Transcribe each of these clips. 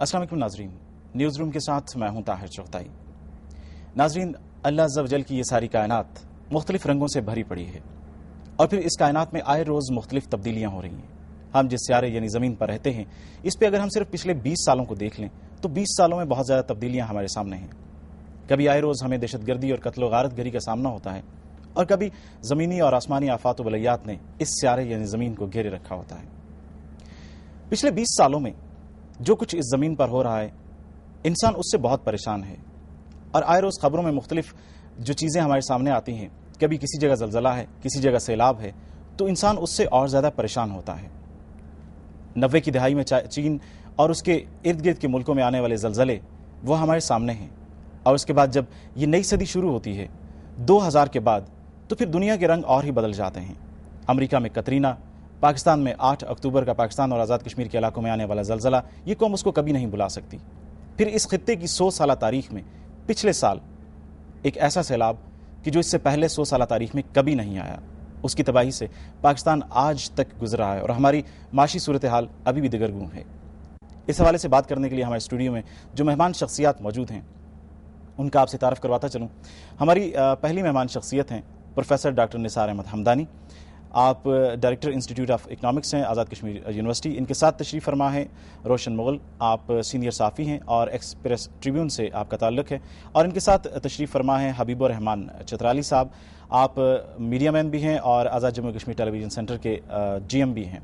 السلام علیکم ناظرین، نیوز روم کے ساتھ میں ہوں طاہر چغتائی۔ ناظرین، اللہ عز و جل کی یہ ساری کائنات مختلف رنگوں سے بھری پڑی ہے، اور پھر اس کائنات میں آئے روز مختلف تبدیلیاں ہو رہی ہیں۔ ہم جس سیارے یعنی زمین پر رہتے ہیں، اس پہ اگر ہم صرف پچھلے 20 سالوں کو دیکھ لیں تو 20 سالوں میں بہت زیادہ تبدیلیاں ہمارے سامنے ہیں۔ کبھی آئے روز ہمیں دہشت گردی اور قتل و غارت گری کا سامنا ہوتا ہے، اور کبھی زمینی اور آسمانی آفات و بلیات نے اس سیارے یعنی زمین کو گھیرے رکھا ہوتا ہے۔ پچھلے 20 سالوں میں جو کچھ اس زمین پر ہو رہا ہے، انسان اس سے بہت پریشان ہے، اور آئے روز خبروں میں مختلف جو چیزیں ہمارے سامنے آتی ہیں، کبھی کسی جگہ زلزلہ ہے، کسی جگہ سیلاب ہے، تو انسان اس سے اور زیادہ پریشان ہوتا ہے۔ 90 کی دہائی میں چین اور اس کے ارد گرد کے ملکوں میں آنے والے زلزلے وہ ہمارے سامنے ہیں، اور اس کے بعد جب یہ نئی صدی شروع ہوتی ہے 2000 کے بعد، تو پھر دنیا کے رنگ اور ہی بدل جاتے ہیں۔ امریکہ میں کترینا، پاکستان میں 8 اکتوبر کا پاکستان اور آزاد کشمیر کے علاقوں میں آنے والا زلزلہ، یہ قوم اس کو کبھی نہیں بھلا سکتی۔ پھر اس خطے کی 100 سالہ تاریخ میں پچھلے سال ایک ایسا سیلاب کہ جو اس سے پہلے 100 سالہ تاریخ میں کبھی نہیں آیا، اس کی تباہی سے پاکستان آج تک گزرا ہے، اور ہماری معاشی صورتحال ابھی بھی دگرگوں ہے۔ اس حوالے سے بات کرنے کے لیے ہمارے اسٹوڈیو میں جو مہمان شخصیات موجود ہیں، ان کا آپ سے تعارف کرواتا چلوں۔ ہماری پہلی مہمان شخصیت ہیں پروفیسر ڈاکٹر نثار احمد حمدانی۔ آپ ڈائریکٹر انسٹیٹیوٹ آف اکنامکس ہیں، آزاد کشمیر یونیورسٹی۔ ان کے ساتھ تشریف فرما ہے روشن مغل، آپ سینئر صحافی ہیں اور ایکسپریس ٹریبیون سے آپ کا تعلق ہے، اور ان کے ساتھ تشریف فرما ہے حبیب الرحمان چترالی صاحب، آپ میڈیا مین بھی ہیں اور آزاد جموں کشمیر ٹیلی ویژن سینٹر کے جی ایم بھی ہیں۔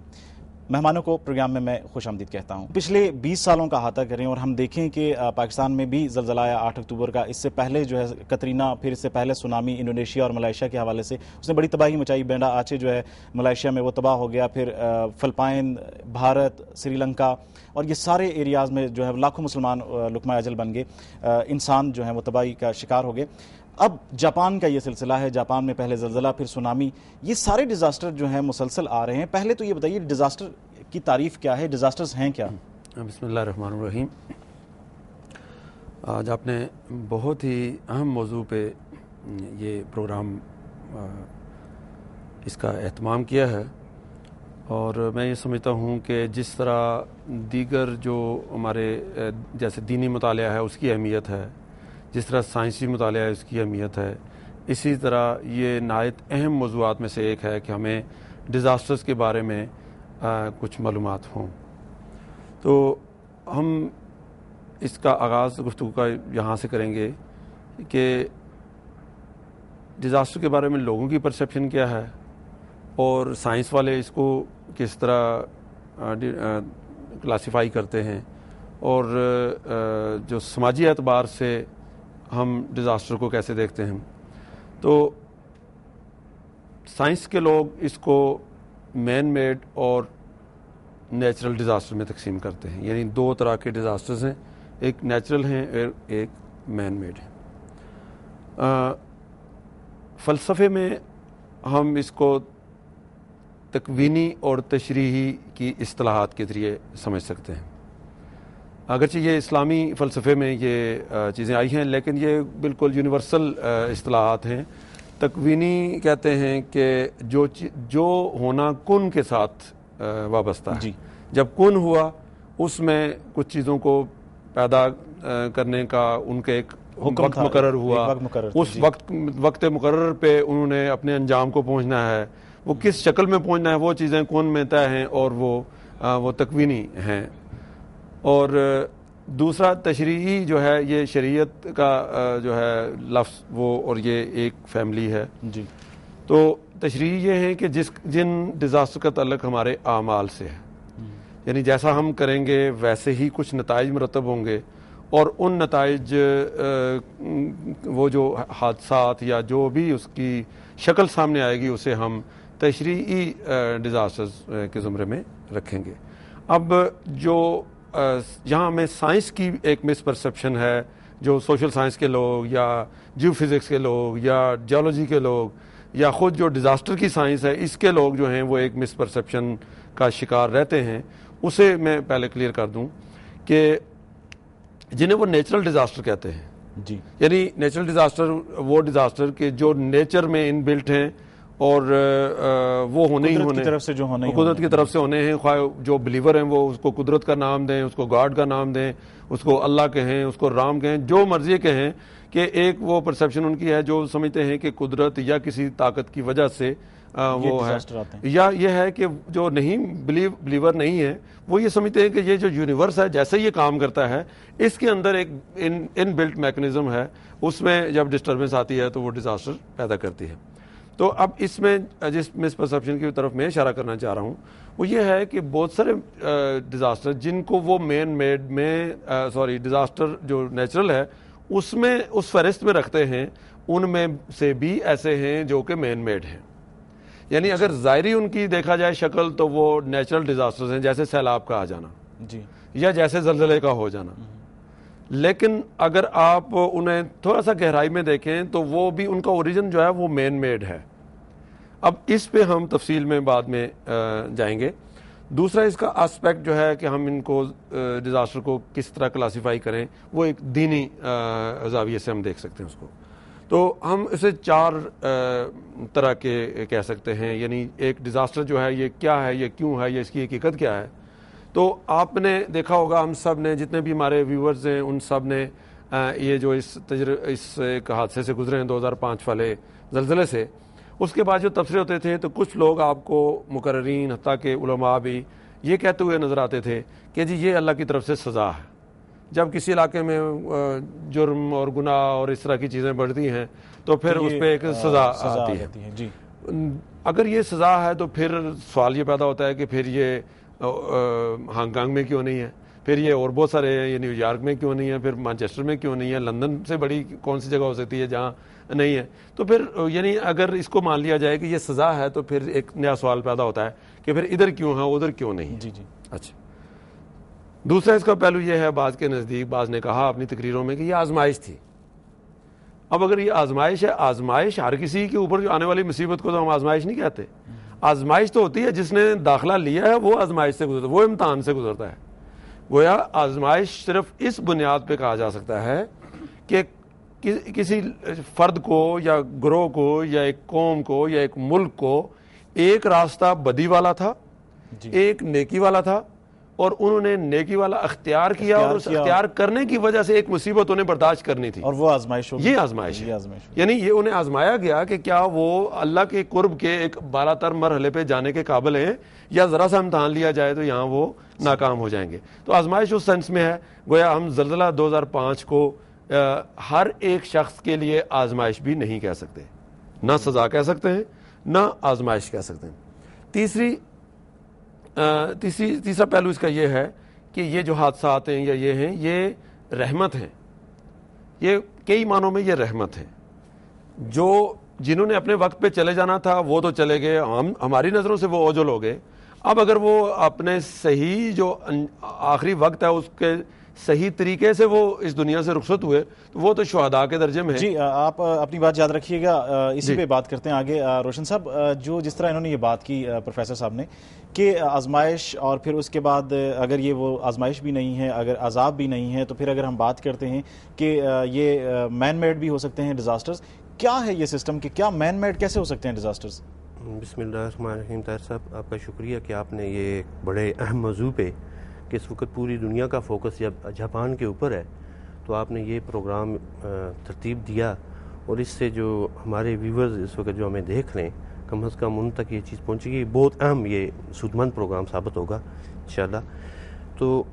مہمانوں کو پروگرام میں خوش آمدید کہتا ہوں۔ پچھلے 20 سالوں کا احاطہ کریں اور ہم دیکھیں کہ پاکستان میں بھی زلزلہ آیا 8 اکتوبر کا، اس سے پہلے جو ہے کترینا، پھر اس سے پہلے سونامی انڈونیشیا اور ملائیشیا کے حوالے سے اس نے بڑی تباہی مچائی۔ بینڈا آچے جو ہے ملائیشیا میں وہ تباہ ہو گیا، پھر فلپائن، بھارت، سری لنکا، اور یہ سارے ایریاز میں جو ہے لاکھوں مسلمان لقمہ اجل بن گئے، انسان جو ہے وہ تباہی کا شکار ہو گئے۔ اب جاپان کا یہ سلسلہ ہے، جاپان میں پہلے زلزلہ، پھر سونامی، یہ سارے ڈیزاسٹر جو ہیں مسلسل آ رہے ہیں۔ پہلے تو یہ بتائیے ڈیزاسٹر کی تعریف کیا ہے، ڈیزاسٹرز ہیں کیا؟ بسم اللہ الرحمن الرحیم۔ آج آپ نے بہت ہی اہم موضوع پہ یہ پروگرام اس کا اہتمام کیا ہے، اور میں یہ سمجھتا ہوں کہ جس طرح دیگر جو ہمارے جیسے دینی مطالعہ ہے اس کی اہمیت ہے، جس طرح سائنسی مطالعہ ہے اس کی اہمیت ہے، اسی طرح یہ نہایت اہم موضوعات میں سے ایک ہے کہ ہمیں ڈیزاسٹرز کے بارے میں کچھ معلومات ہوں۔ تو ہم اس کا آغاز گفتگو کا یہاں سے کریں گے کہ ڈیزاسٹر کے بارے میں لوگوں کی پرسیپشن کیا ہے، اور سائنس والے اس کو کس طرح کلاسیفائی کرتے ہیں، اور جو سماجی اعتبار سے ہم ڈیزاسٹر کو کیسے دیکھتے ہیں۔ تو سائنس کے لوگ اس کو مین میڈ اور نیچرل ڈیزاسٹر میں تقسیم کرتے ہیں، یعنی 2 طرح کے ڈیزاسٹرز ہیں، ایک نیچرل ہیں اور ایک مین میڈ ہیں۔ فلسفے میں ہم اس کو تکوینی اور تشریحی کی اصطلاحات کے ذریعے سمجھ سکتے ہیں۔ اگرچہ یہ اسلامی فلسفے میں یہ چیزیں آئی ہیں، لیکن یہ بالکل یونیورسل اصطلاحات ہیں۔ تکوینی کہتے ہیں کہ جو ہونا کن کے ساتھ وابستہ ہے، جب کن ہوا اس میں کچھ چیزوں کو پیدا کرنے کا ان کے ایک وقت مقرر ہوا، اس وقت مقرر پہ انہوں نے اپنے انجام کو پہنچنا ہے، وہ کس شکل میں پہنچنا ہے، وہ چیزیں کن میں طے ہیں اور وہ تکوینی ہیں۔ اور دوسرا تشریعی جو ہے، یہ شریعت کا جو ہے لفظ وہ، اور یہ ایک فیملی ہے۔ تو تشریعی یہ ہے کہ جن ڈیزاسٹر کا تعلق ہمارے اعمال سے ہے، یعنی جیسا ہم کریں گے ویسے ہی کچھ نتائج مرتب ہوں گے، اور ان نتائج وہ جو حادثات یا جو بھی اس کی شکل سامنے آئے گی اسے ہم تشریعی ڈیزاسٹرز کے زمرے میں رکھیں گے۔ اب جو یہاں میں سائنس کی ایک مس پرسیپشن ہے، جو سوشل سائنس کے لوگ یا جیو فزکس کے لوگ یا جیولوجی کے لوگ یا خود جو ڈیزاسٹر کی سائنس ہے اس کے لوگ جو ہیں وہ ایک مس پرسیپشن کا شکار رہتے ہیں، اسے میں پہلے کلیئر کر دوں کہ جنہیں وہ نیچرل ڈیزاسٹر کہتے ہیں، یعنی نیچرل ڈیزاسٹر وہ ڈیزاسٹر کہ جو نیچر میں ان بلٹ ہیں اور وہ ہونے ہی قدرت ہونے کی طرف سے جو ہونے ہی قدرت کی طرف سے ہونے ہیں. خواہ جو بلیور ہیں وہ اس کو قدرت کا نام دیں, اس کو گاڈ کا نام دیں, اس کو اللہ کہیں, اس کو رام کہیں, جو مرضی کہیں, کہ ایک وہ پرسیپشن ان کی ہے جو سمجھتے ہیں کہ قدرت یا کسی طاقت کی وجہ سے وہ ہے, یا یہ ہے کہ جو نہیں بلیور نہیں ہے وہ یہ سمجھتے ہیں کہ یہ جو یونیورس ہے جیسے یہ کام کرتا ہے اس کے اندر ایک ان بلٹ میکنزم ہے, اس میں جب ڈسٹربنس آتی ہے تو وہ ڈیزاسٹر پیدا کرتی ہے. تو اب اس میں جس مس پرسیپشن کی طرف میں اشارہ کرنا چاہ رہا ہوں وہ یہ ہے کہ بہت سارے ڈیزاسٹر جن کو وہ مین میڈ میں ڈیزاسٹر جو نیچرل ہے اس میں اس فہرست میں رکھتے ہیں, ان میں سے بھی ایسے ہیں جو کہ مین میڈ ہیں. یعنی اگر ظاہری ان کی دیکھا جائے شکل تو وہ نیچرل ڈیزاسٹرز ہیں, جیسے سیلاب کا آ جانا جی, یا جیسے زلزلے کا ہو جانا. لیکن اگر آپ انہیں تھوڑا سا گہرائی میں دیکھیں تو وہ بھی ان کا اوریجن جو ہے وہ مین میڈ ہے. اب اس پہ ہم تفصیل میں بعد میں جائیں گے. دوسرا اس کا آسپیکٹ جو ہے کہ ہم ان کو ڈیزاسٹر کو کس طرح کلاسیفائی کریں, وہ ایک دینی زاویے سے ہم دیکھ سکتے ہیں اس کو. تو ہم اسے 4 طرح کے کہہ سکتے ہیں. یعنی ایک ڈیزاسٹر جو ہے یہ کیا ہے, یہ کیوں ہے, یہ اس کی حقیقت کیا ہے. تو آپ نے دیکھا ہوگا, ہم سب نے, جتنے بھی ہمارے ویورز ہیں ان سب نے یہ جو اس ایک حادثے سے گزرے ہیں 2005 والے زلزلے سے, اس کے بعد جو تبصرے ہوتے تھے تو کچھ لوگ آپ کو مقررین حتیٰ کہ علماء بھی یہ کہتے ہوئے نظر آتے تھے کہ جی یہ اللہ کی طرف سے سزا ہے. جب کسی علاقے میں جرم اور گناہ اور اس طرح کی چیزیں بڑھتی ہیں تو پھر اس پہ ایک سزا آتی ہے. جی, اگر یہ سزا ہے تو پھر سوال یہ پیدا ہوتا ہے کہ پھر یہ ہانگ کانگ میں کیوں نہیں ہے, پھر یہ اور بہت سارے یہ نیو یارک میں کیوں نہیں ہے, پھر مانچسٹر میں کیوں نہیں ہے, لندن سے بڑی کون سی جگہ ہو سکتی ہے جہاں نہیں ہے. تو پھر یعنی اگر اس کو مان لیا جائے کہ یہ سزا ہے تو پھر ایک نیا سوال پیدا ہوتا ہے کہ پھر ادھر کیوں ہے ادھر کیوں نہیں. جی جی, اچھا, دوسرا اس کا پہلو یہ ہے, بعض کے نزدیک بعض نے کہا اپنی تقریروں میں کہ یہ آزمائش تھی. اب اگر یہ آزمائش ہے, آزمائش ہر کسی کے اوپر جو آنے والی مصیبت کو تو ہم آزمائش نہیں کہتے. آزمائش تو ہوتی ہے جس نے داخلہ لیا ہے وہ آزمائش سے گزرتا ہے, وہ امتحان سے گزرتا ہے. گویا آزمائش صرف اس بنیاد پہ کہا جا سکتا ہے کہ کسی فرد کو یا گروہ کو یا ایک قوم کو یا ایک ملک کو ایک راستہ بدی والا تھا, ایک نیکی والا تھا, اور انہوں نے نیکی والا اختیار کیا اور اس اختیار کرنے کی وجہ سے ایک مصیبت انہیں برداشت کرنی تھی, اور وہ آزمائش ہوگی. یہ آزمائش ہے. یعنی یہ انہیں آزمایا گیا کہ کیا وہ اللہ کے قرب کے ایک بالا تر مرحلے پہ جانے کے قابل ہیں, یا ذرا سا امتحان لیا جائے تو یہاں وہ ناکام ہو جائیں گے. تو آزمائش اس سینس میں ہے. گویا ہم زلزلہ 2005 کو ہر ایک شخص کے لیے آزمائش بھی نہیں کہہ سکتے, نہ سزا کہہ سکتے ہیں نہ آزمائش کہہ سکتے ہیں. تیسرا پہلو اس کا یہ ہے کہ یہ جو حادثات ہیں یا یہ ہیں یہ رحمت ہیں. یہ کئی معنوں میں یہ رحمت ہے. جنہوں نے اپنے وقت پہ چلے جانا تھا وہ تو چلے گئے, ہماری نظروں سے وہ اوجل ہو گئے. اب اگر وہ اپنے صحیح جو آخری وقت ہے اس کے صحیح طریقے سے وہ اس دنیا سے رخصت ہوئے تو وہ تو شہداء کے درجے میں ہیں. جی, آپ اپنی بات یاد رکھیے گا, اسی پہ بات کرتے ہیں آگے. روشن صاحب, جس طرح انہوں نے یہ بات کی پروفیسر صاحب نے کہ آزمائش اور پھر اس کے بعد اگر یہ وہ آزمائش بھی نہیں ہے, اگر عذاب بھی نہیں ہے, تو پھر اگر ہم بات کرتے ہیں کہ یہ مین میڈ بھی ہو سکتے ہیں ڈیزاسٹرز, کیا ہے یہ سسٹم کہ کیا مین میڈ کیسے ہو سکتے ہیں ڈیزاسٹرز؟ بسم اللہ الرحمن الرحیم. طاہر صاحب, آپ کا شکریہ کہ آپ نے یہ بڑے اہم موضوع پہ, کہ اس وقت پوری دنیا کا فوکس جب جاپان کے اوپر ہے, تو آپ نے یہ پروگرام ترتیب دیا, اور اس سے جو ہمارے ویورز اس وقت جو ہمیں دیکھ رہے ہیں کم از کم ان تک یہ چیز پہنچے گی. بہت اہم یہ سودمند پروگرام ثابت ہوگا انشاءاللہ. تو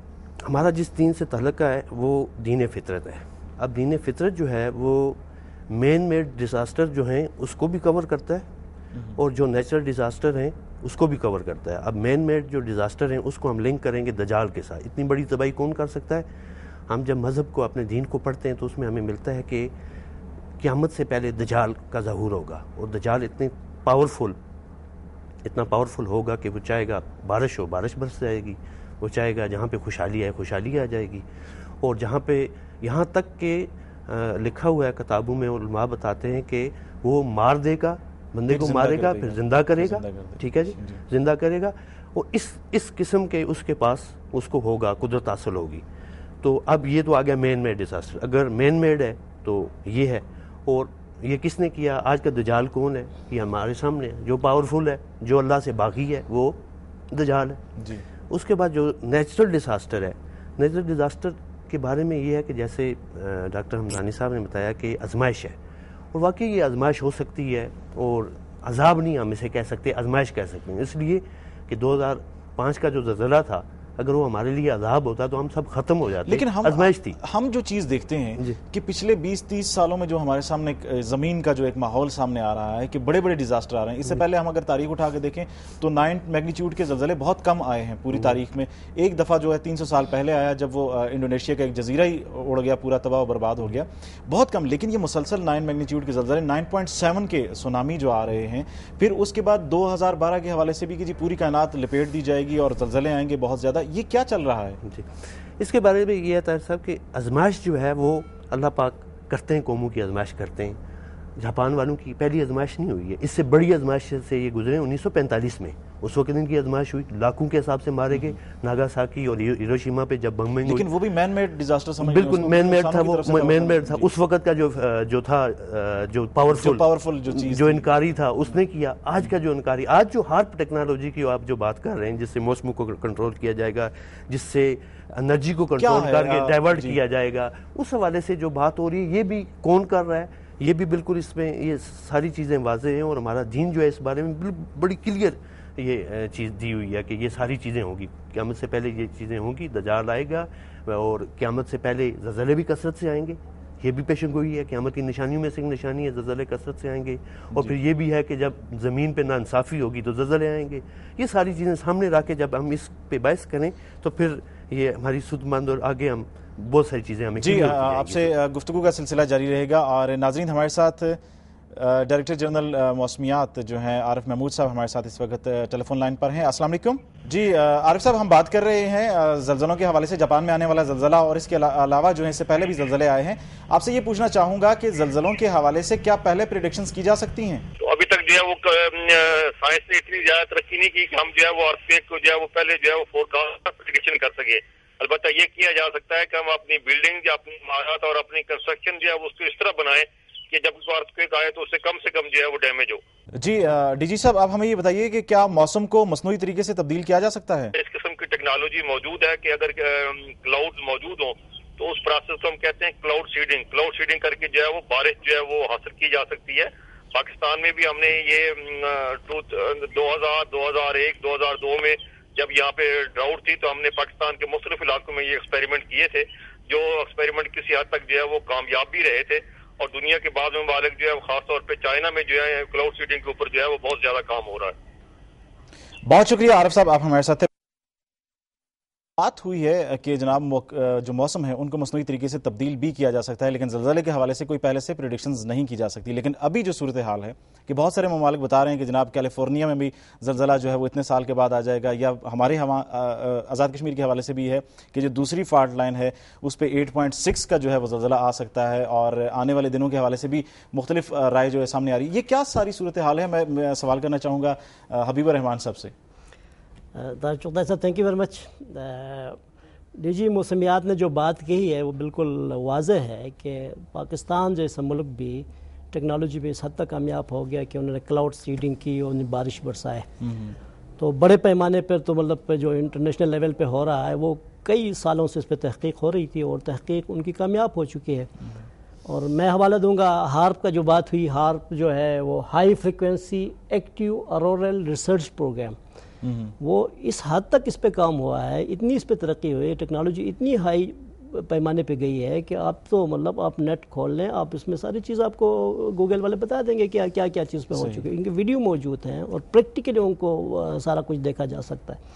ہمارا جس دین سے تعلق ہے وہ دین فطرت ہے. اب دین فطرت جو ہے وہ مین میڈ ڈیزاسٹر جو ہیں اس کو بھی کور کرتا ہے, اور جو نیچرل ڈیزاسٹر ہیں اس کو بھی کور کرتا ہے. اب مین میڈ جو ڈیزاسٹر ہیں اس کو ہم لنک کریں گے دجال کے ساتھ. اتنی بڑی تباہی کون کر سکتا ہے؟ ہم جب مذہب کو اپنے دین کو پڑھتے ہیں تو اس میں ہمیں ملتا ہے کہ قیامت سے پہلے دجال کا ظہور ہوگا, اور دجال اتنا پاورفل ہوگا کہ وہ چاہے گا بارش ہو, بارش برس جائے گی, وہ چاہے گا جہاں پہ خوشحالی ہے خوشحالی آ جائے گی, اور جہاں پہ یہاں تک کہ لکھا ہوا ہے کتابوں میں, علماء بتاتے ہیں کہ وہ مار دے گا, بندے کو مارے گا پھر زندہ کرے گا. ٹھیک ہے جی, زندہ کرے گا. اور اس قسم کے اس کے پاس اس کو ہوگا, قدرت حاصل ہوگی. تو اب یہ تو آ گیا مین میڈ ڈیزاسٹر. اگر مین میڈ ہے تو یہ ہے, اور یہ کس نے کیا؟ آج کا دجال کون ہے؟ یہ ہمارے سامنے ہے. جو پاورفل ہے، جو اللہ سے باغی ہے، وہ دجال ہے. جی. اس کے بعد جو نیچرل ڈیزاسٹر ہے، نیچرل ڈیزاسٹر کے بارے میں یہ ہے کہ جیسے ڈاکٹر حمدانی صاحب نے بتایا کہ آزمائش ہے، اور واقعی یہ آزمائش ہو سکتی ہے، اور عذاب نہیں ہم اسے کہہ سکتے، آزمائش کہہ سکتے ہیں. اس لیے کہ 2005 کا جو زلزلہ تھا، اگر وہ ہمارے لیے عذاب ہوتا تو ہم سب ختم ہو جاتے. لیکن آزمائش تھی. ہم جو چیز دیکھتے ہیں کہ پچھلے 20-30 سالوں میں جو ہمارے سامنے زمین کا جو ایک ماحول سامنے آ رہا ہے کہ بڑے بڑے ڈیزاسٹر آ رہے ہیں. اس سے پہلے ہم اگر تاریخ اٹھا کے دیکھیں تو 9 میگنیچیوڈ کے زلزلے بہت کم آئے ہیں پوری تاریخ میں. ایک دفعہ جو ہے 300 سال پہلے آیا جب وہ انڈونیشیا کا ایک جزیرہ ہی اڑ گیا، پورا تباہ و برباد ہو گیا. بہت کم. لیکن یہ مسلسل 9 میگنیچیوڈ کے زلزلے، 9.7 کے سونامی جو آ رہے ہیں، پھر اس کے بعد 2012 کے حوالے سے بھی کہ جی پوری کائنات لپیٹ دی جائے گی اور زلزلے آئیں گے بہت زیادہ. یہ کیا چل رہا ہے؟ جی، اس کے بارے میں یہ ہے طاہر صاحب کہ آزمائش جو ہے وہ اللہ پاک کرتے ہیں، قوموں کی آزمائش کرتے ہیں. جاپان والوں کی پہلی آزمائش نہیں ہوئی ہے، اس سے بڑی آزمائش سے یہ گزرے 1945 میں. اس وقت ان کی آزمائش ہوئی، لاکھوں کے حساب سے مارے گئے ناگاساکی اور ہیروشیما پہ جب بمبنگ ہوئی. لیکن وہ بھی مین میڈ ڈیزاسٹر سمجھ بالکل مین میڈ تھا، وہ مین میڈ تھا. اس وقت کا جو تھا، جو پاورفل جو انکاری تھا اس نے کیا. آج کا جو انکاری، آج جو ہارپ ٹیکنالوجی کی آپ جو بات کر رہے ہیں، جس سے موسموں کو کنٹرول کیا جائے گا، جس سے انرجی کو کنٹرول کر کے ڈائیورٹ کیا جائے گا، اس حوالے سے جو بات ہو رہی ہے، یہ بھی کون کر رہا ہے؟ یہ بھی بالکل اس میں یہ ساری چیزیں واضح ہیں، اور ہمارا دین جو ہے اس بارے میں بڑی کلیئر یہ چیز دی ہوئی ہے کہ یہ ساری چیزیں ہوں گی. قیامت سے پہلے یہ چیزیں ہوں گی، دجال آئے گا، اور قیامت سے پہلے زلزلے بھی کثرت سے آئیں گے. یہ بھی پیشن گوئی ہے، قیامت کی نشانیوں میں سے ایک نشانی ہے، زلزلے کثرت سے آئیں گے. اور پھر یہ بھی ہے کہ جب زمین پہ ناانصافی ہوگی تو زلزلے آئیں گے. یہ ساری چیزیں سامنے رکھ کے جب ہم اس پہ بحث کریں تو پھر یہ ہماری سود مند، اور آگے ہم بہت ساری چیزیں ہمیں. جی، آپ سے گفتگو کا سلسلہ جاری رہے گا. اور ناظرین، ہمارے ساتھ ڈائریکٹر جنرل موسمیات جو ہیں عارف محمود صاحب ہمارے ساتھ اس وقت ٹیلی فون لائن پر ہیں. السلام علیکم. جی عارف صاحب، ہم بات کر رہے ہیں زلزلوں کے حوالے سے، جاپان میں آنے والا زلزلہ اور اس کے علاوہ جو ہے اس سے پہلے بھی زلزلے آئے ہیں. آپ سے یہ پوچھنا چاہوں گا کہ زلزلوں کے حوالے سے کیا پہلے پریڈکشنز کی جا سکتی ہیں؟ تو ابھی تک جو ہے وہ سائنس نے اتنی زیادہ ترقی نہیں کی کہ ہم جو ہے وہ ارتھکویک کو جو ہے وہ پہلے جو ہے وہ فورکاسٹ پریڈکشن کر سکے. البتہ یہ کیا جا سکتا ہے کہ ہم اپنی بلڈنگ یا اپنی عمارات اور اپنی کنسٹرکشن جو ہے وہ اس کو اس طرح بنائیں کہ جب کوئی ارتھکویک آئے تو اس سے کم جو ہے وہ ڈیمیج ہو. جی ڈی جی صاحب، آپ ہمیں یہ بتائیے کہ کیا موسم کو مصنوعی طریقے سے تبدیل کیا جا سکتا ہے؟ اس قسم کی ٹیکنالوجی موجود ہے کہ اگر کلاؤڈ موجود ہوں تو اس پروسیس کو ہم کہتے ہیں کلاؤڈ سیڈنگ کر کے جو ہے وہ بارش جو ہے وہ حاصل کی جا سکتی ہے. پاکستان میں بھی ہم نے یہ 2000 2001 2002 میں جب یہاں پہ ڈراؤٹ تھی تو ہم نے پاکستان کے مختلف علاقوں میں یہ ایکسپیریمنٹ کیے تھے، جو ایکسپیریمنٹ کسی حد تک جو ہے وہ کامیاب بھی رہے تھے. اور دنیا کے بعض ممالک جو ہے خاص طور پہ چائنا میں جو ہے کلاؤڈ سیڈنگ کے اوپر جو ہے وہ بہت زیادہ کام ہو رہا ہے. بہت شکریہ عارف صاحب، آپ ہمارے ساتھ. بات ہوئی ہے کہ جناب جو موسم ہے ان کو مصنوعی طریقے سے تبدیل بھی کیا جا سکتا ہے، لیکن زلزلے کے حوالے سے کوئی پہلے سے پریڈکشنز نہیں کی جا سکتی. لیکن ابھی جو صورتحال ہے کہ بہت سارے ممالک بتا رہے ہیں کہ جناب کیلیفورنیا میں بھی زلزلہ جو ہے وہ اتنے سال کے بعد آ جائے گا، یا ہمارے آزاد کشمیر کے حوالے سے بھی ہے کہ جو دوسری فالٹ لائن ہے اس پہ 8.6 کا جو ہے وہ زلزلہ آ سکتا ہے. اور آنے والے دنوں کے حوالے سے بھی مختلف رائے جو ہے سامنے آ رہی ہے. یہ کیا ساری صورتحال ہے؟ میں سوال کرنا چاہوں گا حبیب الرحمان صاحب سے. Thank you very much. D G موسمیات نے جو بات کہی ہے وہ بالکل واضح ہے کہ پاکستان جیسا ملک بھی ٹیکنالوجی پہ اس حد تک کامیاب ہو گیا کہ انہوں نے کلاؤڈ سیڈنگ کی اور انہیں بارش برسائے. تو بڑے پیمانے پر تو مطلب جو انٹرنیشنل لیول پہ ہو رہا ہے وہ کئی سالوں سے اس پہ تحقیق ہو رہی تھی اور تحقیق ان کی کامیاب ہو چکی ہے. اور میں حوالہ دوں گا ہارپ کا جو بات ہوئی. ہارپ جو ہے وہ high frequency active auroral research program, وہ اس حد تک اس پہ کام ہوا ہے، اتنی اس پہ ترقی ہوئی ہے، ٹیکنالوجی اتنی ہائی پیمانے پہ گئی ہے کہ آپ تو مطلب آپ نیٹ کھول لیں، آپ اس میں ساری چیز آپ کو گوگل والے بتا دیں گے کیا کیا چیز پہ ہو چکی ہے. ان کے ویڈیو موجود ہیں اور پریکٹیکلی ان کو سارا کچھ دیکھا جا سکتا ہے.